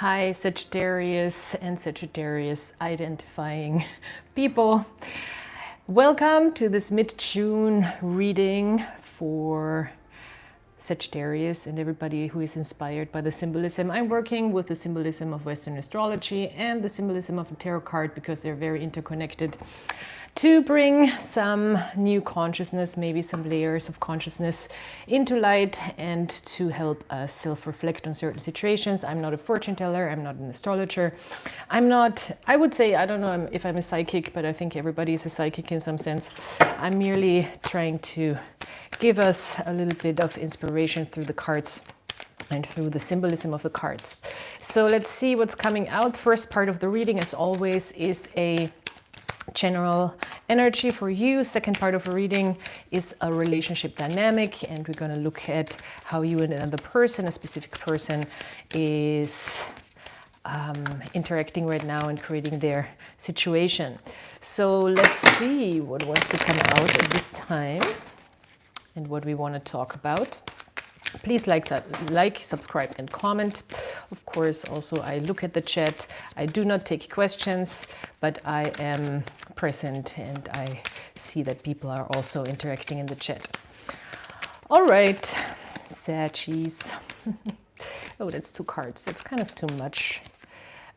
Hi, Sagittarius and Sagittarius identifying people. Welcome to this mid-June reading for Sagittarius and everybody who is inspired by the symbolism. I'm working with the symbolism of Western astrology and the symbolism of the tarot card because they're very interconnected, to bring some new consciousness, maybe some layers of consciousness into light, and to help us self-reflect on certain situations. I'm not a fortune teller, I'm not an astrologer. I would say, I don't know if I'm a psychic, but I think everybody is a psychic in some sense. I'm merely trying to give us a little bit of inspiration through the cards and through the symbolism of the cards. So let's see what's coming out. First part of the reading, as always, is a general energy for you. Second part of a reading is a relationship dynamic, and we're going to look at how you and another person, a specific person, is interacting right now and creating their situation. So let's see what wants to come out at this time and what we want to talk about. Please like, subscribe, and comment. Of course, also I look at the chat. I do not take questions, but I am present and I see that people are also interacting in the chat. All right, Saggies. Oh, that's 2 cards. That's kind of too much.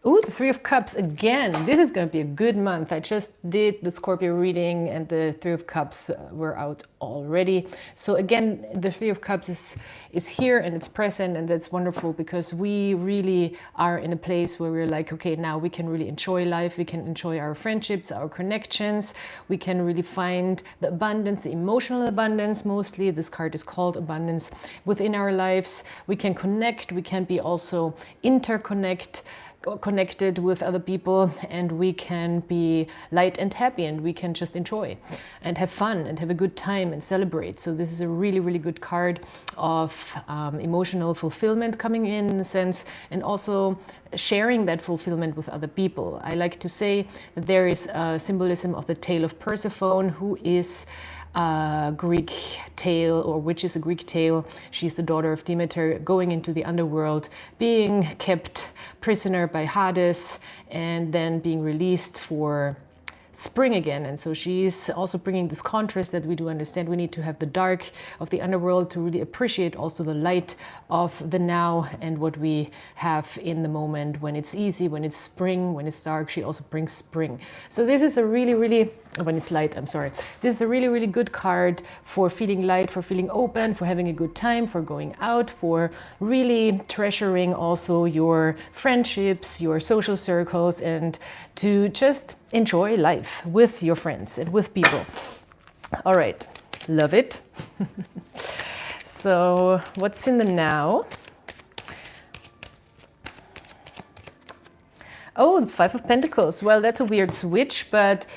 Oh, the 3 of Cups again. This is going to be a good month. I just did the Scorpio reading and the 3 of Cups were out already. So again, the 3 of Cups is here and it's present, and that's wonderful because we really are in a place where we're like, okay, now we can really enjoy life. We can enjoy our friendships, our connections. We can really find the abundance, the emotional abundance. Mostly this card is called abundance within our lives. We can connect. We can be also connected with other people, and we can be light and happy, and we can just enjoy and have fun and have a good time and celebrate. So this is a really, really good card of emotional fulfillment coming in a sense, and also sharing that fulfillment with other people. I like to say that there is a symbolism of the tale of Persephone, who is a Greek tale, or which is a Greek tale. She's the daughter of Demeter, going into the underworld, being kept prisoner by Hades, and then being released for spring again. And so she's also bringing this contrast that we do understand. We need to have the dark of the underworld to really appreciate also the light of the now and what we have in the moment, when it's easy, when it's spring, when it's dark. She also brings spring. So this is a really when it's light, I'm sorry. This is a really, really good card for feeling light, for feeling open, for having a good time, for going out, for really treasuring also your friendships, your social circles, and to just enjoy life with your friends and with people. All right, love it. So what's in the now? Oh, the 5 of Pentacles. Well, that's a weird switch, but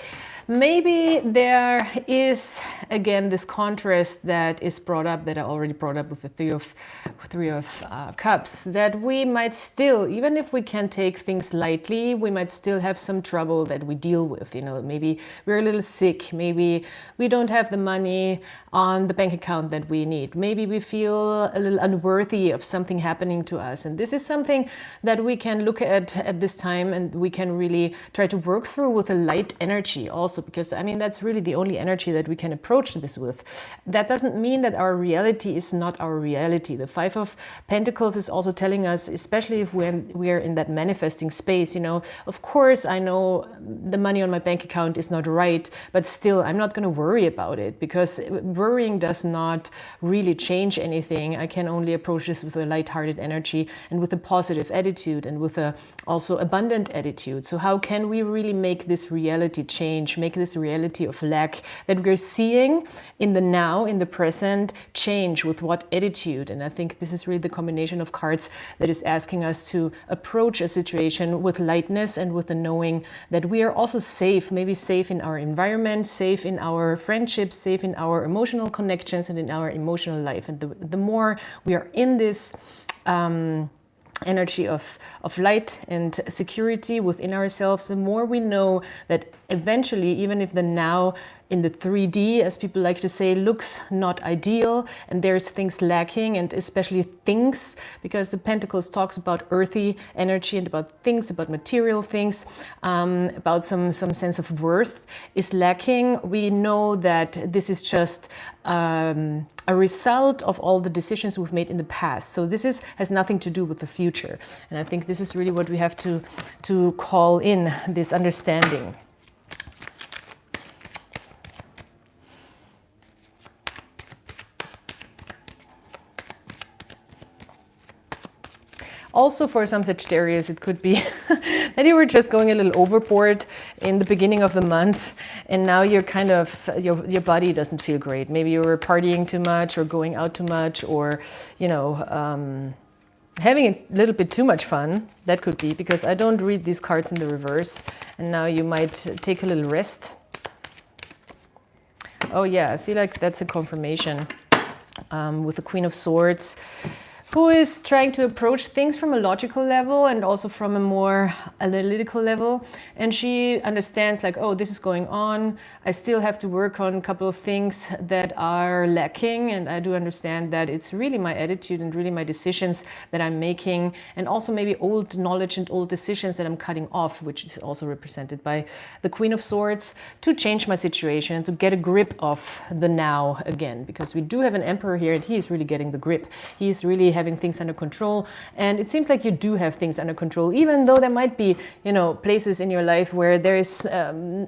maybe there is, again, this contrast that is brought up, that I already brought up with the 3 of Cups, that we might still, even if we can take things lightly, we might still have some trouble that we deal with. You know, maybe we're a little sick, maybe we don't have the money on the bank account that we need, maybe we feel a little unworthy of something happening to us. And this is something that we can look at this time, and we can really try to work through with a light energy also, because I mean, that's really the only energy that we can approach this with. That doesn't mean that our reality is not our reality. The 5 of Pentacles is also telling us, especially if we are in that manifesting space, you know, of course I know the money on my bank account is not right, but still I'm not going to worry about it, because worrying does not really change anything. I can only approach this with a light-hearted energy and with a positive attitude and with a also abundant attitude. So how can we really make this reality change, make this reality of lack that we're seeing in the now, in the present, change? With what attitude? And I think this is really the combination of cards that is asking us to approach a situation with lightness and with the knowing that we are also safe, maybe safe in our environment, safe in our friendships, safe in our emotional connections and in our emotional life. And the more we are in this energy of light and security within ourselves, the more we know that eventually, even if the now in the 3D, as people like to say, looks not ideal and there's things lacking, and especially things, because the Pentacles talks about earthy energy and about things, about material things, about some sense of worth is lacking. We know that this is just a result of all the decisions we've made in the past. So this has nothing to do with the future. And I think this is really what we have to call in, this understanding. Also, for some Sagittarius, it could be that you were just going a little overboard in the beginning of the month, and now you're kind of, your body doesn't feel great. Maybe you were partying too much or going out too much, or, you know, having a little bit too much fun. That could be, because I don't read these cards in the reverse, and now you might take a little rest. Oh yeah, I feel like that's a confirmation with the Queen of Swords, who is trying to approach things from a logical level and also from a more analytical level. And she understands, like, oh, this is going on. I still have to work on a couple of things that are lacking. And I do understand that it's really my attitude and really my decisions that I'm making. And also maybe old knowledge and old decisions that I'm cutting off, which is also represented by the Queen of Swords, to change my situation and to get a grip of the now again. Because we do have an Emperor here, and he is really getting the grip. He is really having things under control, and it seems like you do have things under control, even though there might be, you know, places in your life where there is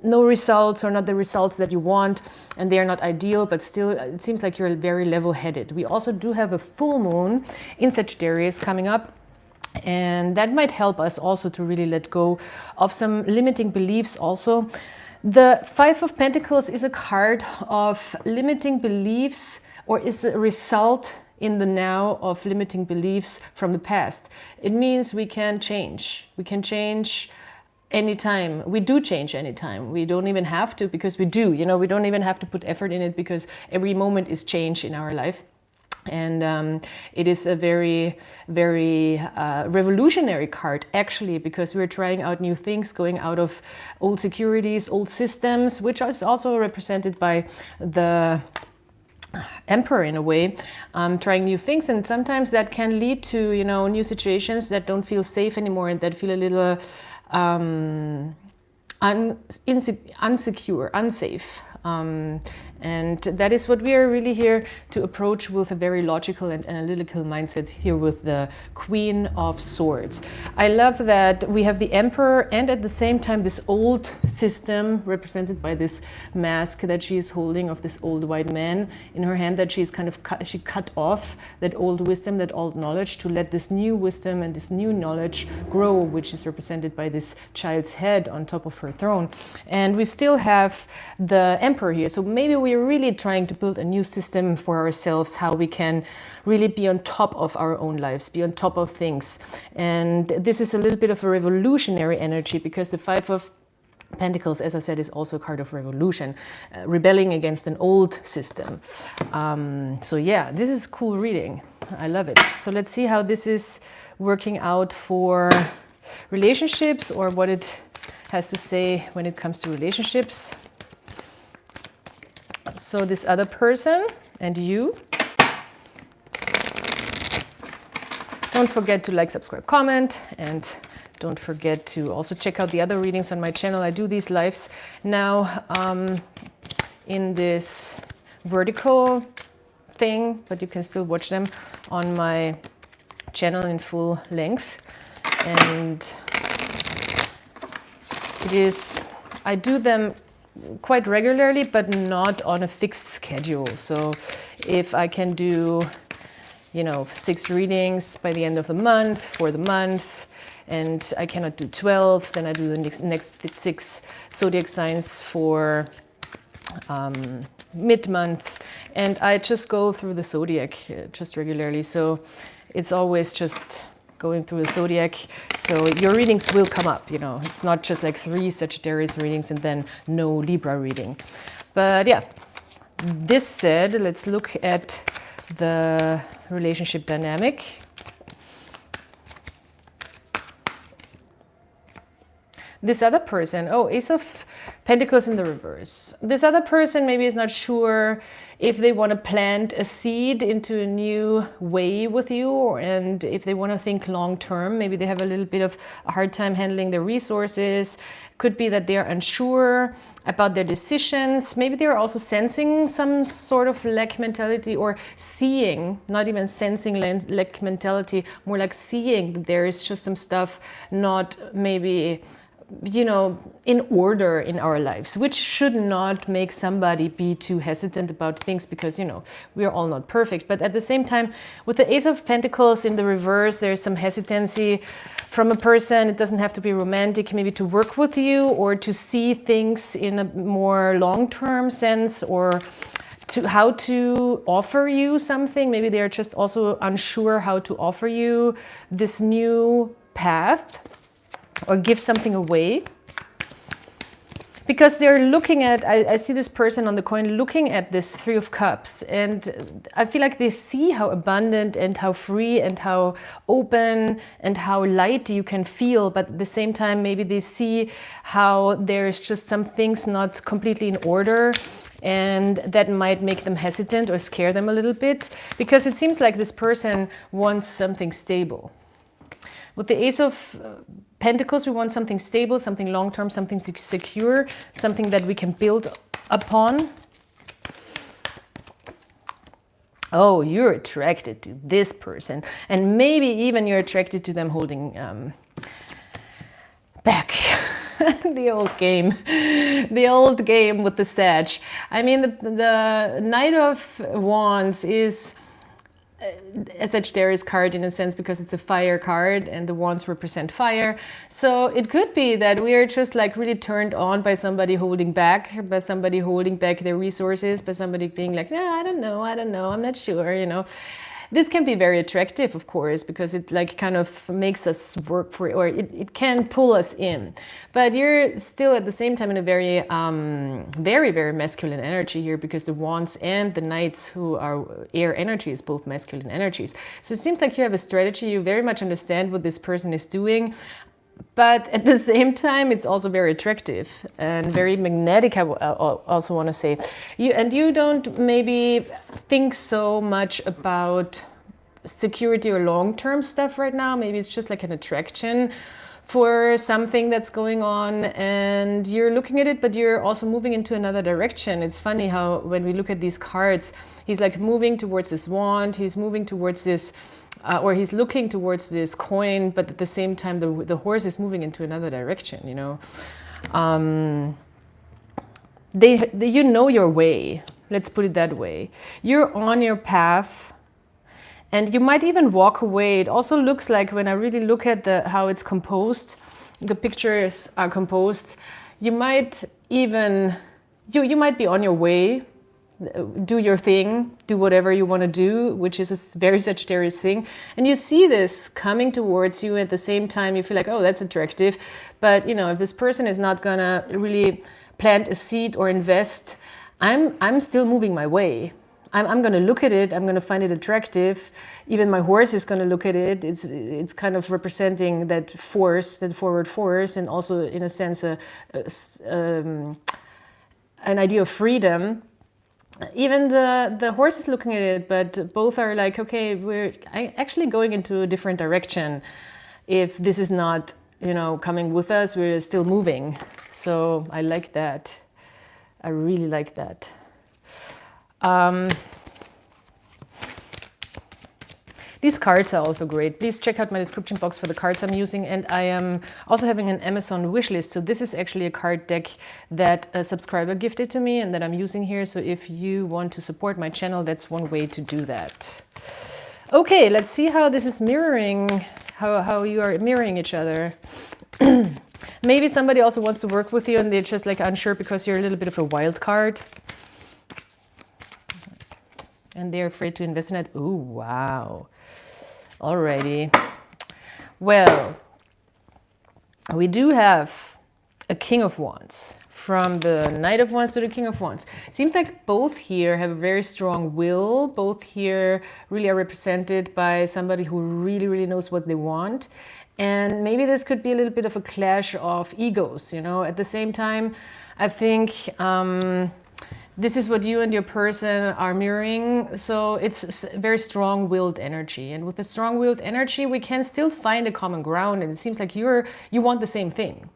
no results, or not the results that you want, and they are not ideal, but still it seems like you're very level-headed. We also do have a full moon in Sagittarius coming up, and that might help us also to really let go of some limiting beliefs also. The Five of Pentacles is a card of limiting beliefs, or is a result in the now of limiting beliefs from the past. It means we can change. We can change anytime. We do change anytime. We don't even have to, because we do. You know, we don't even have to put effort in it, because every moment is change in our life. And it is a very, very revolutionary card, actually, because we're trying out new things, going out of old securities, old systems, which is also represented by the Emperor in a way, trying new things, and sometimes that can lead to, you know, new situations that don't feel safe anymore and that feel a little insecure, unsafe. And that is what we are really here to approach with a very logical and analytical mindset here with the Queen of Swords. I love that we have the Emperor and at the same time this old system represented by this mask that she is holding of this old white man in her hand, that she's kind of cut off that old wisdom, that old knowledge, to let this new wisdom and this new knowledge grow, which is represented by this child's head on top of her throne. And we still have the Emperor here, so maybe we're really trying to build a new system for ourselves, how we can really be on top of our own lives, be on top of things. And this is a little bit of a revolutionary energy, because the Five of Pentacles, as I said, is also a card of revolution, rebelling against an old system. So yeah, this is a cool reading. I love it. So let's see how this is working out for relationships, or what it has to say when it comes to relationships. So this other person and you. Don't forget to like, subscribe, comment, and don't forget to also check out the other readings on my channel. I do these lives now in this vertical thing, but you can still watch them on my channel in full length. And it is, I do them quite regularly, but not on a fixed schedule. So if I can do, you know, 6 readings by the end of the month for the month, and I cannot do 12, then I do the next 6 zodiac signs for mid-month, and I just go through the zodiac just regularly. So it's always just going through the zodiac, so your readings will come up, you know. It's not just like 3 Sagittarius readings and then no Libra reading. But yeah, this said, let's look at the relationship dynamic. this other person, oh, Ace of Pentacles in the reverse. This other person maybe is not sure if they want to plant a seed into a new way with you, and if they want to think long term. Maybe they have a little bit of a hard time handling their resources. Could be that they're unsure about their decisions. Maybe they're also sensing some sort of lack mentality, or seeing, not even sensing lack mentality, more like seeing that there is just some stuff not maybe, you know, in order in our lives, which should not make somebody be too hesitant about things, because, you know, we are all not perfect. But at the same time, with the Ace of Pentacles in the reverse, there's some hesitancy from a person. It doesn't have to be romantic, maybe to work with you, or to see things in a more long-term sense, or to how to offer you something. Maybe they're just also unsure how to offer you this new path, or give something away, because they're looking at, I see this person on the coin looking at this Three of Cups, and I feel like they see how abundant and how free and how open and how light you can feel, but at the same time maybe they see how there's just some things not completely in order, and that might make them hesitant or scare them a little bit, because it seems like this person wants something stable. With the Ace of Pentacles, we want something stable, something long-term, something secure, something that we can build upon. Oh, you're attracted to this person, and maybe even you're attracted to them holding back. The old game with the Sag. I mean, the Knight of Wands is a Sagittarius card in a sense, because it's a fire card and the wands represent fire. So it could be that we are just like really turned on by somebody holding back, their resources, by somebody being like, yeah, I don't know, I'm not sure, you know. This can be very attractive, of course, because it like kind of makes us work for it, or it can pull us in. But you're still at the same time in a very, very masculine energy here, because the Wands and the Knights, who are air energies, both masculine energies. So it seems like you have a strategy. You very much understand what this person is doing. But at the same time, it's also very attractive and very magnetic, I also want to say. You don't maybe think so much about security or long-term stuff right now. Maybe it's just like an attraction for something that's going on, and you're looking at it, but you're also moving into another direction. It's funny how when we look at these cards, he's like moving towards this wand, he's moving towards this, or he's looking towards this coin, but at the same time the horse is moving into another direction, you know. You know your way, let's put it that way. You're on your path, and you might even walk away. It also looks like, when I really look at how it's composed, the pictures are composed, you might even, you might be on your way, do your thing, do whatever you want to do, which is a very Sagittarius thing. And you see this coming towards you. At the same time, you feel like, oh, that's attractive. But, you know, if this person is not going to really plant a seed or invest, I'm still moving my way. I'm going to look at it. I'm going to find it attractive. Even my horse is going to look at it. It's kind of representing that force, that forward force, and also, in a sense, an idea of freedom. Even the horse is looking at it, but both are like, okay, we're actually going into a different direction. If this is not, you know, coming with us, we're still moving. So I like that. I really like that. These cards are also great. Please check out my description box for the cards I'm using. And I am also having an Amazon wishlist. So this is actually a card deck that a subscriber gifted to me and that I'm using here. So if you want to support my channel, that's one way to do that. Okay, let's see how this is mirroring, how you are mirroring each other. Maybe somebody also wants to work with you and they're just like unsure because you're a little bit of a wild card. And they're afraid to invest in it. Ooh, wow. Alrighty. Well, we do have a King of Wands from the Knight of Wands to the King of Wands. Seems like both here have a very strong will. Both here really are represented by somebody who really, really knows what they want. And maybe this could be a little bit of a clash of egos, you know. At the same time, I think this is what you and your person are mirroring. So it's very strong-willed energy. And with the strong-willed energy, we can still find a common ground. And it seems like you want the same thing.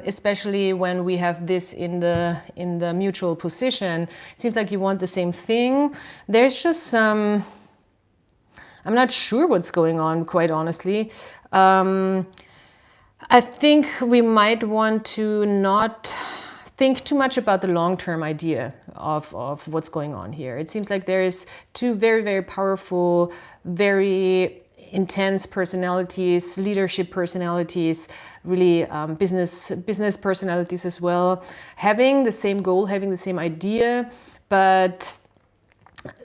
Especially when we have this in the mutual position. It seems like you want the same thing. There's just some... I'm not sure what's going on, quite honestly. I think we might want to not think too much about the long-term idea of what's going on here. It seems like there is two very, very powerful, very intense personalities, leadership personalities, really business personalities as well, having the same goal, having the same idea, but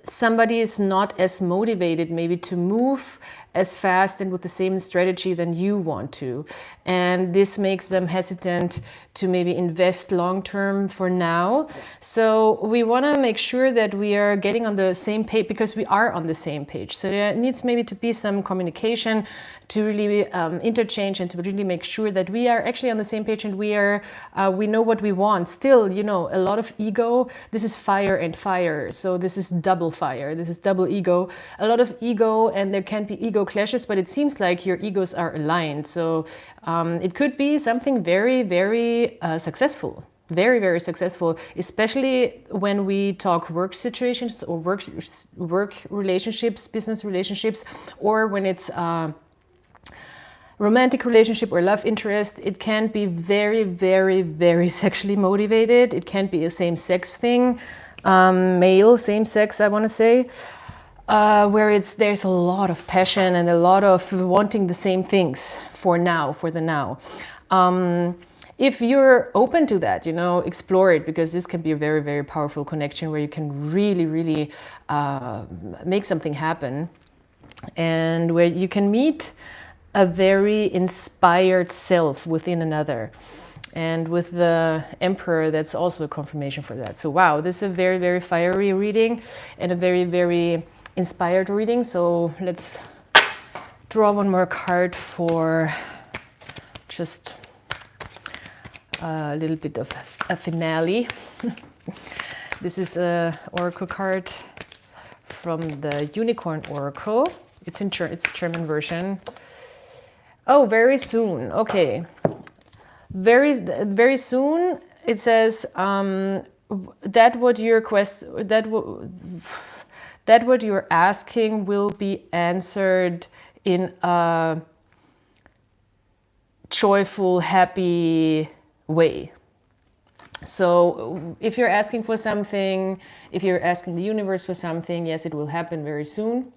somebody is not as motivated maybe to move as fast and with the same strategy than you want to. And this makes them hesitant to maybe invest long-term for now. So we want to make sure that we are getting on the same page, because we are on the same page. So there needs maybe to be some communication to really interchange and to really make sure that we are actually on the same page and we know what we want. Still, you know, a lot of ego. This is fire and fire. So this is double fire. This is double ego. A lot of ego, and there can be ego clashes, but it seems like your egos are aligned. So it could be something very, very successful. Very, very successful, especially when we talk work situations or work relationships, business relationships, or when it's romantic relationship or love interest. It can be very, very, very sexually motivated. It can be a same-sex thing, male, same-sex, I want to say, where there's a lot of passion and a lot of wanting the same things for the now. If you're open to that, you know, explore it, because this can be a very, very powerful connection where you can really, really make something happen, and where you can meet a very inspired self within another. And with the Emperor, that's also a confirmation for that. So wow, this is a very, very fiery reading and a very, very inspired reading. So let's draw one more card for just a little bit of a finale. This is an oracle card from the Unicorn Oracle. It's a German version. Oh, very soon. Okay. Very soon. It says that what you're asking will be answered in a joyful, happy way. So if you're asking for something, if you're asking the universe for something, yes, it will happen very soon.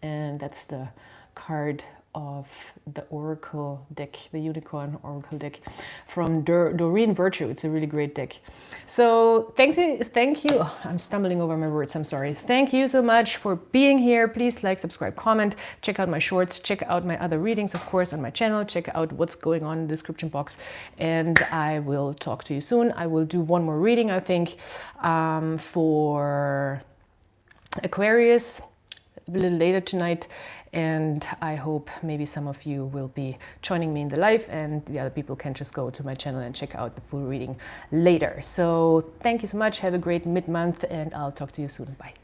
And that's the card of the Oracle deck, the Unicorn Oracle deck from Doreen Virtue. It's a really great deck. So thank you. Oh, I'm stumbling over my words, I'm sorry. Thank you so much for being here. Please like, subscribe, comment, check out my shorts, check out my other readings, of course, on my channel, check out what's going on in the description box, and I will talk to you soon. I will do one more reading, I think, for Aquarius a little later tonight, and I hope maybe some of you will be joining me in the live, and the other people can just go to my channel and check out the full reading later. So thank you so much. Have a great mid-month, and I'll talk to you soon. Bye.